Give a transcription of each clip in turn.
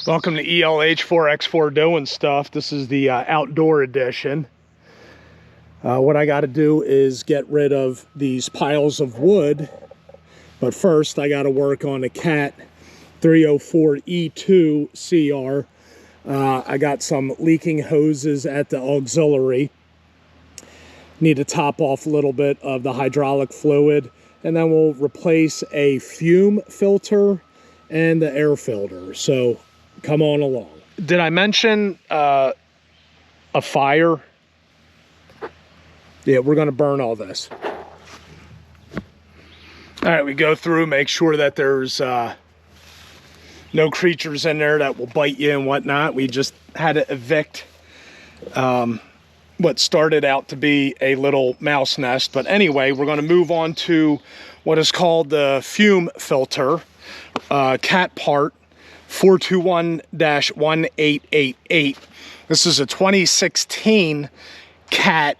Welcome to ELH4X4 Doing Stuff. This is the outdoor edition. What I got to do is get rid of these piles of wood. But first, I got to work on a Cat 304E2 CR. I got some leaking hoses at the auxiliary. Need to top off a little bit of the hydraulic fluid. And then we'll replace a fume filter and the air filter. So come on along. Did I mention a fire? Yeah, we're going to burn all this. All right, we go through, make sure that there's no creatures in there that will bite you and whatnot. We just had to evict what started out to be a little mouse nest. But anyway, we're going to move on to what is called the fume filter, Cat part 421-1888. This is a 2016 Cat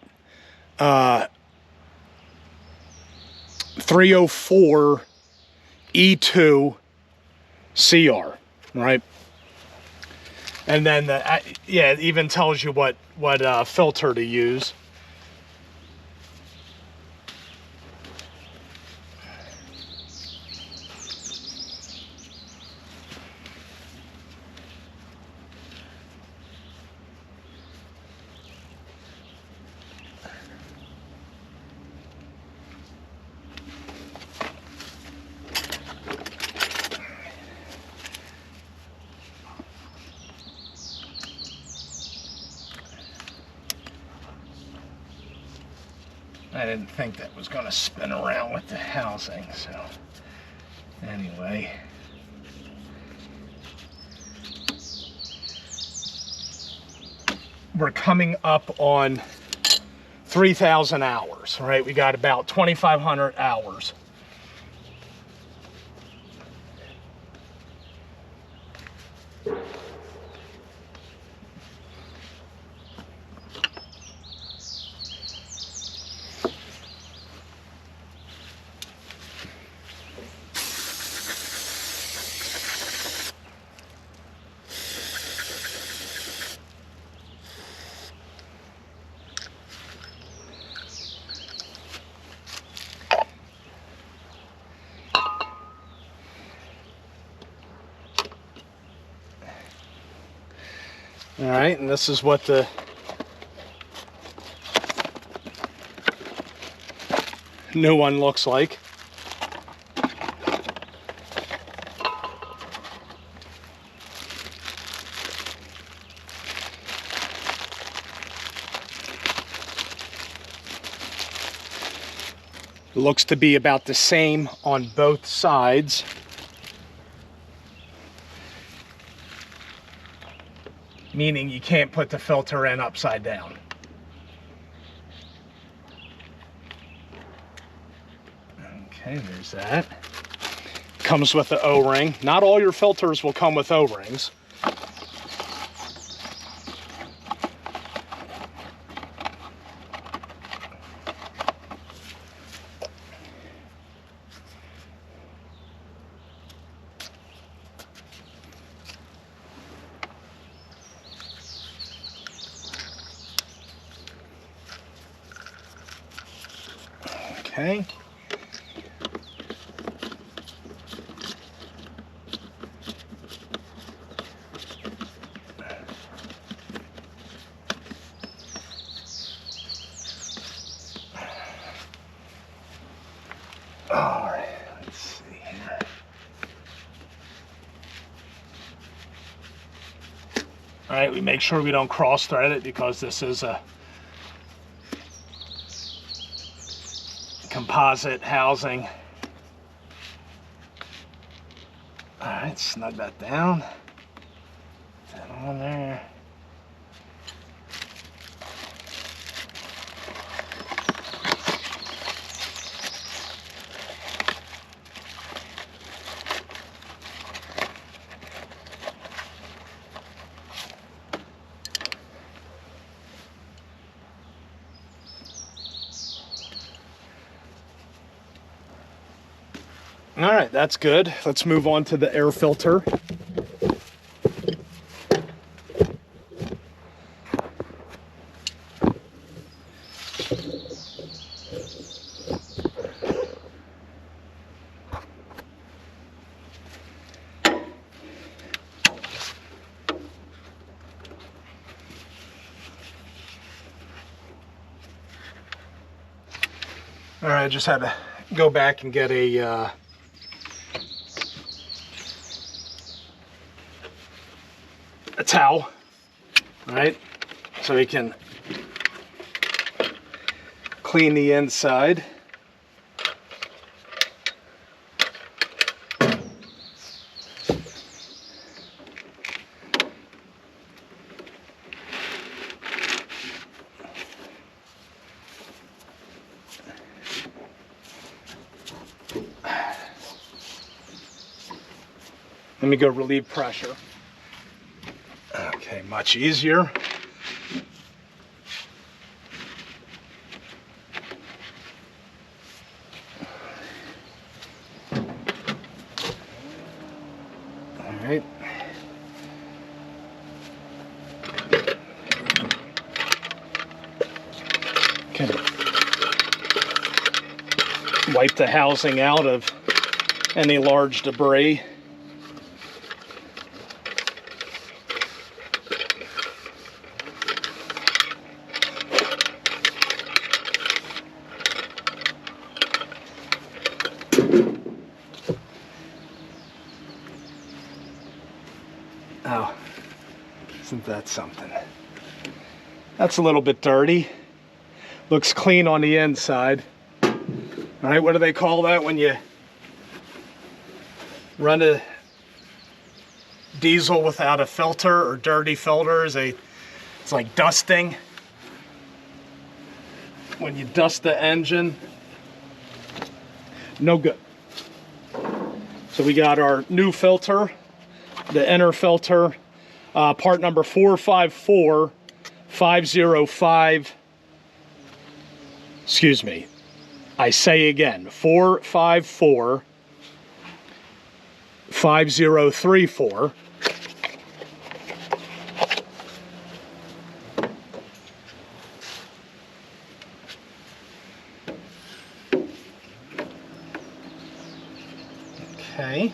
304 E2 CR, right? And then yeah, it even tells you what filter to use. I didn't think that was going to spin around with the housing, so anyway. We're coming up on 3,000 hours, right? We got about 2,500 hours. All right, and this is what the new one looks like. It looks to be about the same on both sides. Meaning you can't put the filter in upside down. Okay, there's that. Comes with the O-ring. Not all your filters will come with O-rings. Okay. All right, let's see here. All right, we make sure we don't cross thread it because this is a composite housing. All right, snug that down. Put that on there. All right, that's good. Let's move on to the air filter. All right, I just had to go back and get a towel, all right, so we can clean the inside. Let me go relieve pressure. Okay, much easier. All right. Okay. Wipe the housing out of any large debris. Oh, isn't that something? That's a little bit dirty. Looks clean on the inside. All right, what do they call that when you run a diesel without a filter or dirty filters? It's like dusting. When you dust the engine, no good. So we got our new filter, the inner filter, part number 454505. Excuse me, I say again, 4545034. Okay.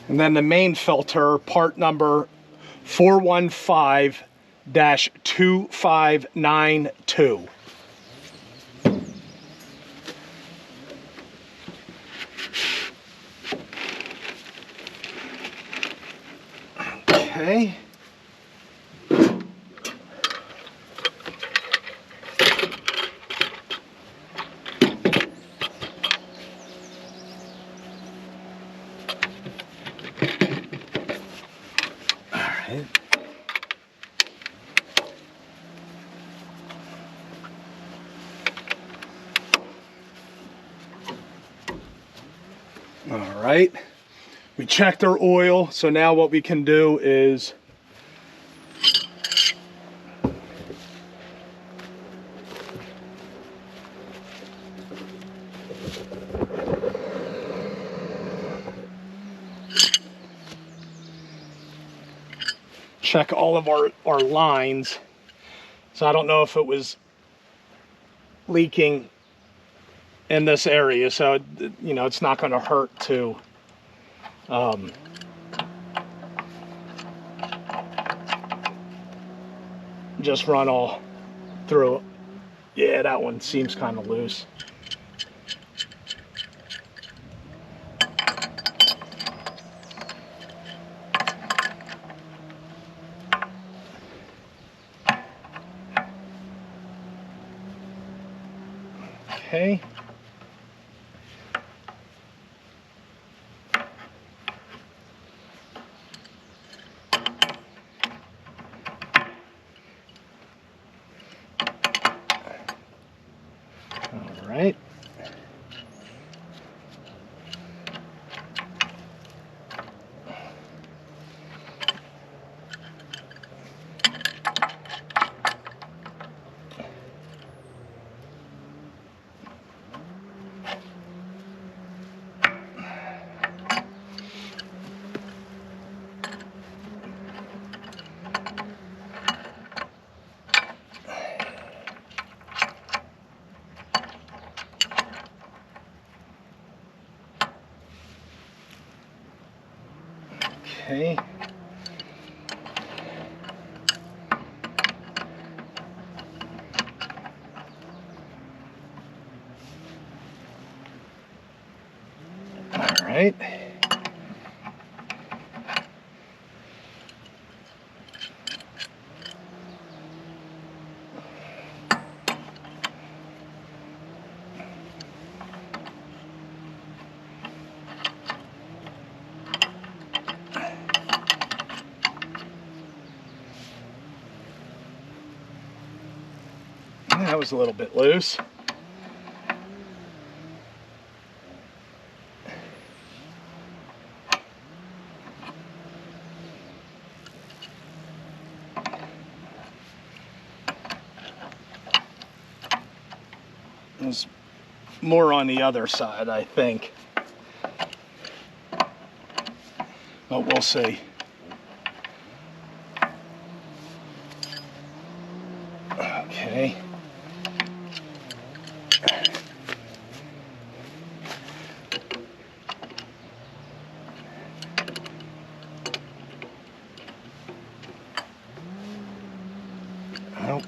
And then the main filter, part number 415-2592. Okay. All right, we checked our oil, so now what we can do is check all of our lines. So I don't know if it was leaking in this area, so you know it's not going to hurt to just run all through. Yeah, that one seems kind of loose. Okay. All right. right. That was a little bit loose. There's more on the other side, I think. But we'll see. Okay. Nope.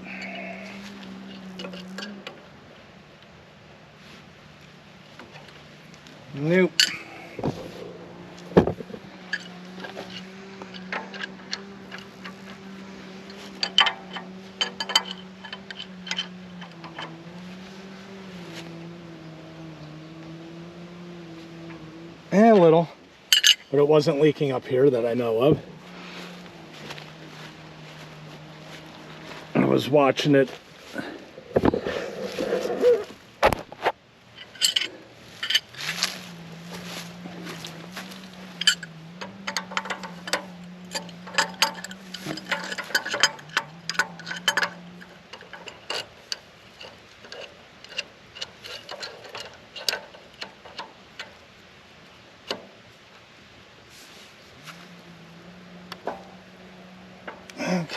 Nope. A little, but it wasn't leaking up here that I know of. I was watching it.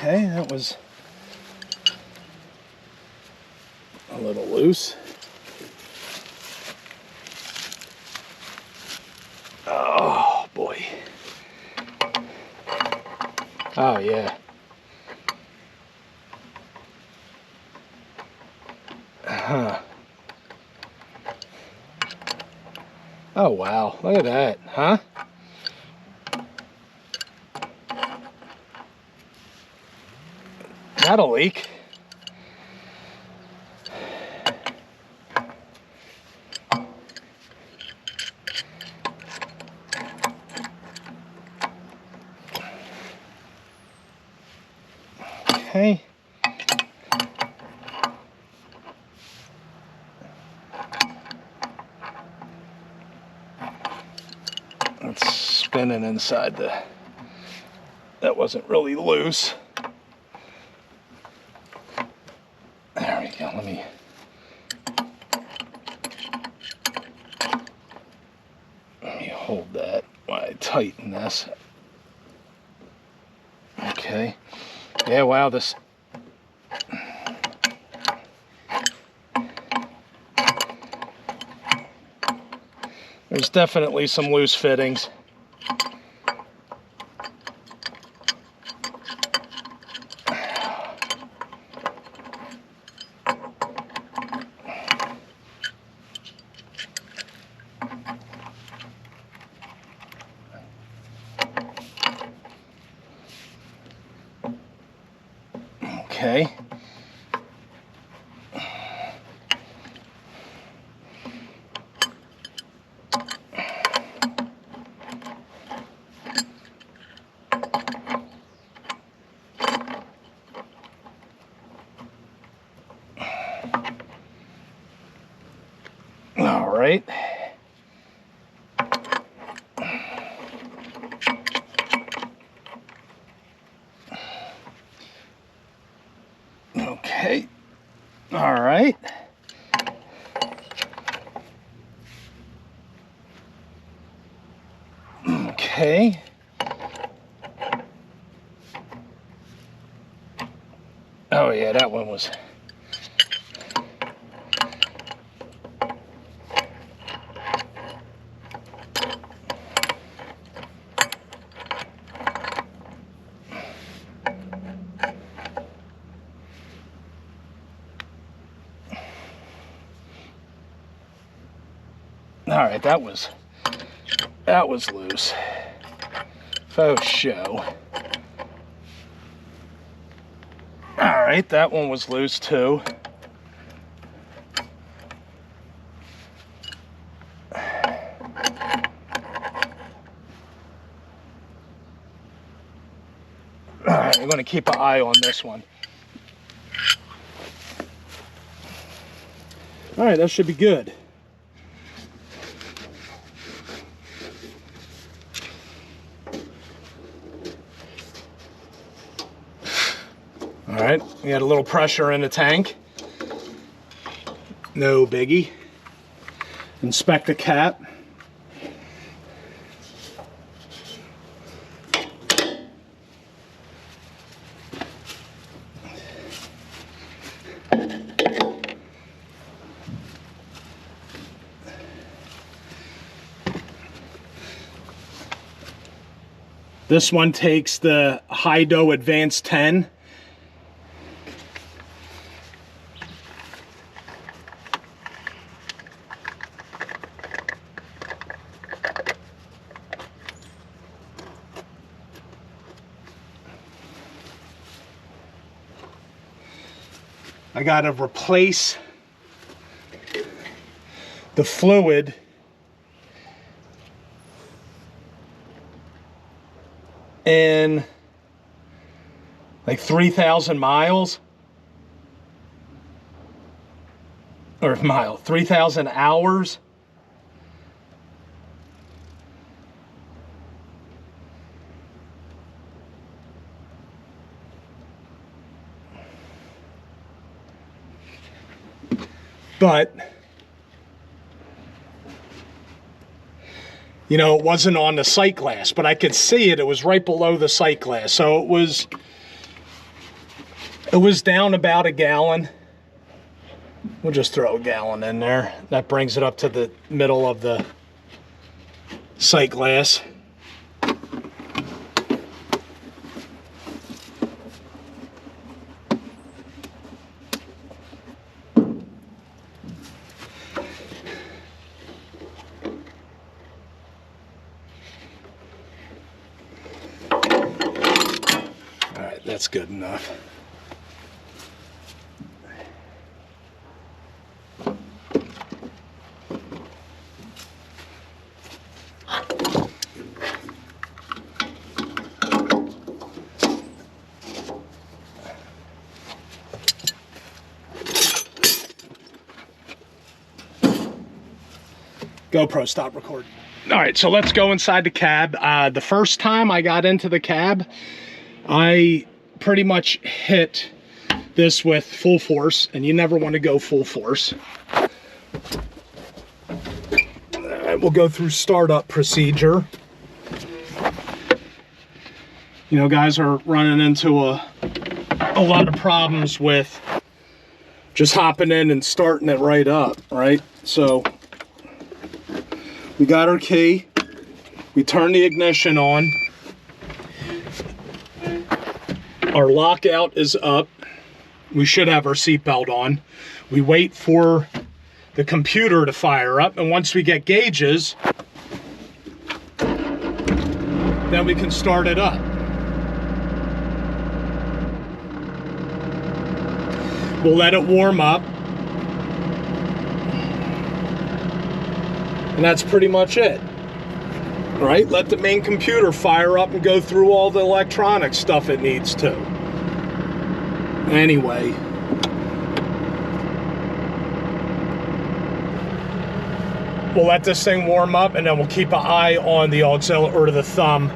Okay, that was a little loose. Oh boy. Oh yeah. Huh. Oh wow, look at that, huh? That'll leak. Okay. It's spinning inside the... That wasn't really loose. There we go, let me hold that while I tighten this. Okay. Yeah, wow, this... There's definitely some loose fittings. Okay. All right. Okay. All right. Okay. Oh yeah, that one was... All right, that was That was loose. Faux show. All right, that one was loose too. All right, I'm gonna keep an eye on this one. All right, that should be good. All right, we had a little pressure in the tank. No biggie. Inspect the cap. This one takes the Hydro Advanced 10. I gotta replace the fluid in like 3,000 miles, or 3,000 hours. But, you know, it wasn't on the sight glass, but I could see it. It was right below the sight glass. So it was down about a gallon. We'll just throw a gallon in there. That brings it up to the middle of the sight glass. That's good enough. GoPro, stop recording. All right, so let's go inside the cab. The first time I got into the cab, I pretty much hit this with full force, and you never want to go full force. We'll go through startup procedure. You know, guys are running into a lot of problems with just hopping in and starting it right up, right? So we got our key, we turn the ignition on, our lockout is up, we should have our seatbelt on, we wait for the computer to fire up, and once we get gauges, then we can start it up. We'll let it warm up, and that's pretty much it. Right? Let the main computer fire up and go through all the electronic stuff it needs to. Anyway. We'll let this thing warm up, and then we'll keep an eye on the auxiliary, or the thumb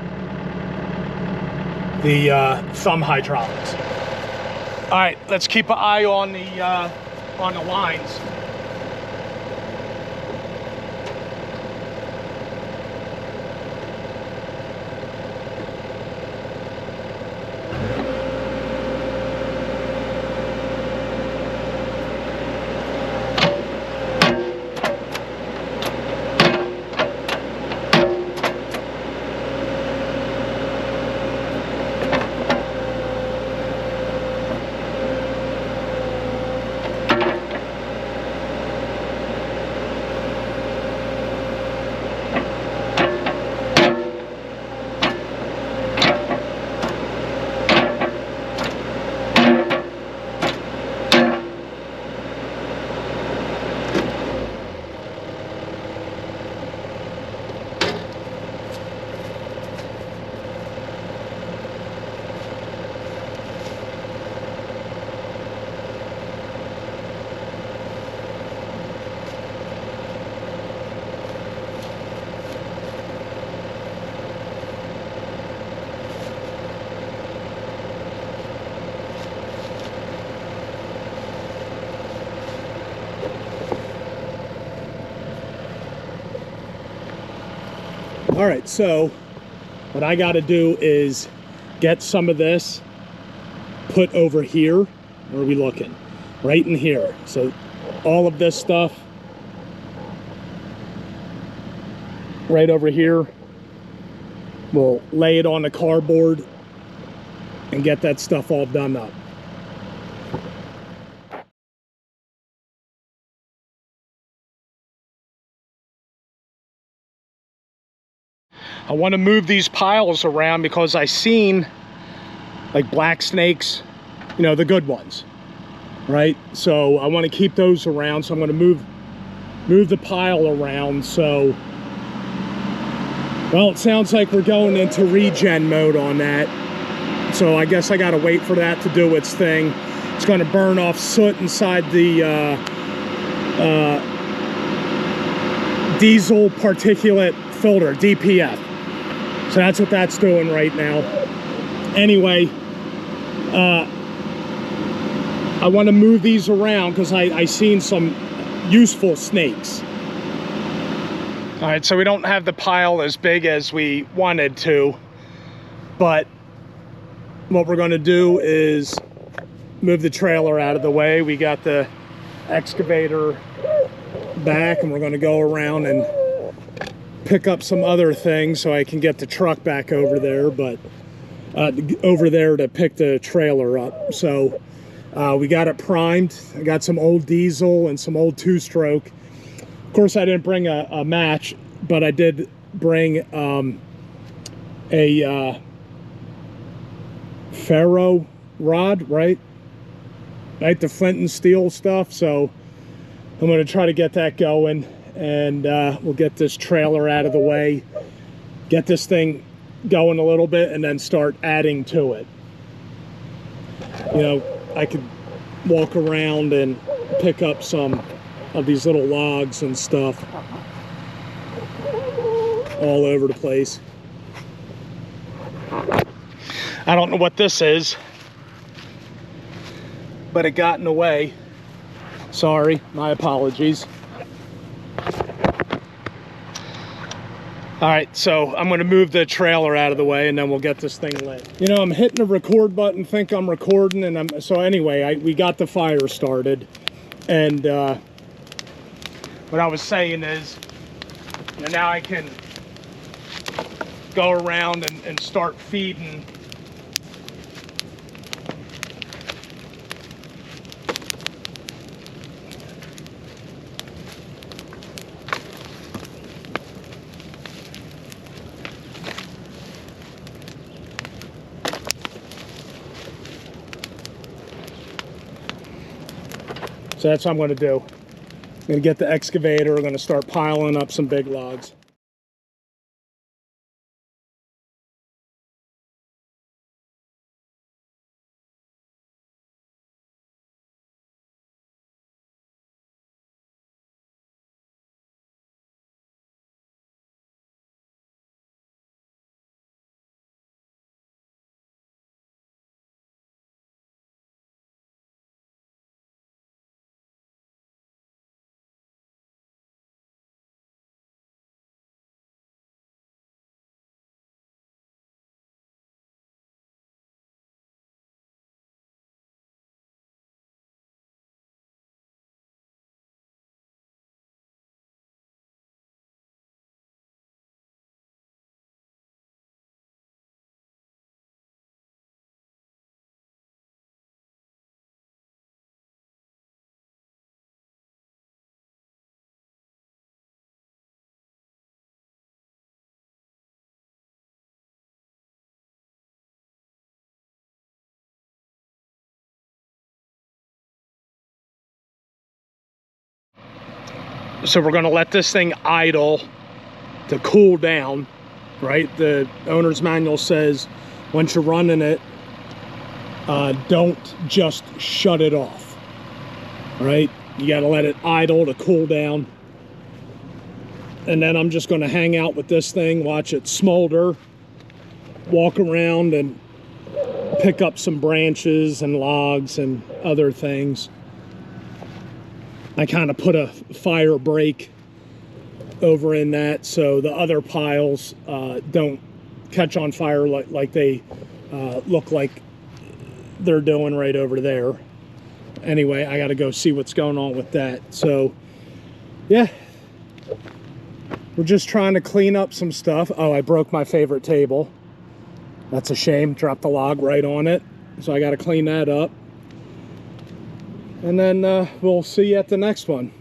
hydraulics. All right, let's keep an eye on the lines. All right, so what I got to do is get some of this put over here. Where are we looking? Right in here. So all of this stuff right over here. We'll lay it on the cardboard and get that stuff all done up. I want to move these piles around because I seen like black snakes, you know, the good ones, right? So I want to keep those around. So I'm going to move the pile around. So, well, it sounds like we're going into regen mode on that. So I guess I got to wait for that to do its thing. It's going to burn off soot inside the diesel particulate filter, DPF. So that's what that's doing right now. Anyway, I want to move these around because I seen some useful snakes. All right, so we don't have the pile as big as we wanted to, but what we're going to do is move the trailer out of the way. We got the excavator back, and we're going to go around and pick up some other things so I can get the truck back over there, but over there to pick the trailer up. So we got it primed. I got some old diesel and some old two-stroke. Of course, I didn't bring a match, but I did bring a ferro rod, right? The flint and steel stuff. So I'm going to try to get that going, and we'll get this trailer out of the way, get this thing going a little bit, and then start adding to it. You know, I could walk around and pick up some of these little logs and stuff all over the place. I don't know what this is, but it got in the way. Sorry, my apologies. All right, so I'm gonna move the trailer out of the way and then we'll get this thing lit. You know, I'm hitting the record button, think I'm recording, and so anyway, we got the fire started. And what I was saying is, you know, now I can go around and start feeding So that's what I'm going to do. I'm going to get the excavator. I'm going to start piling up some big logs. So we're going to let this thing idle to cool down, right? The owner's manual says once you're running it, don't just shut it off, right? You got to let it idle to cool down. And then I'm just going to hang out with this thing, watch it smolder, walk around and pick up some branches and logs and other things. I kind of put a fire break over in that so the other piles don't catch on fire like they look like they're doing right over there. Anyway, I got to go see what's going on with that. So yeah, we're just trying to clean up some stuff. Oh, I broke my favorite table. That's a shame. Dropped the log right on it. So I got to clean that up. And then we'll see you at the next one.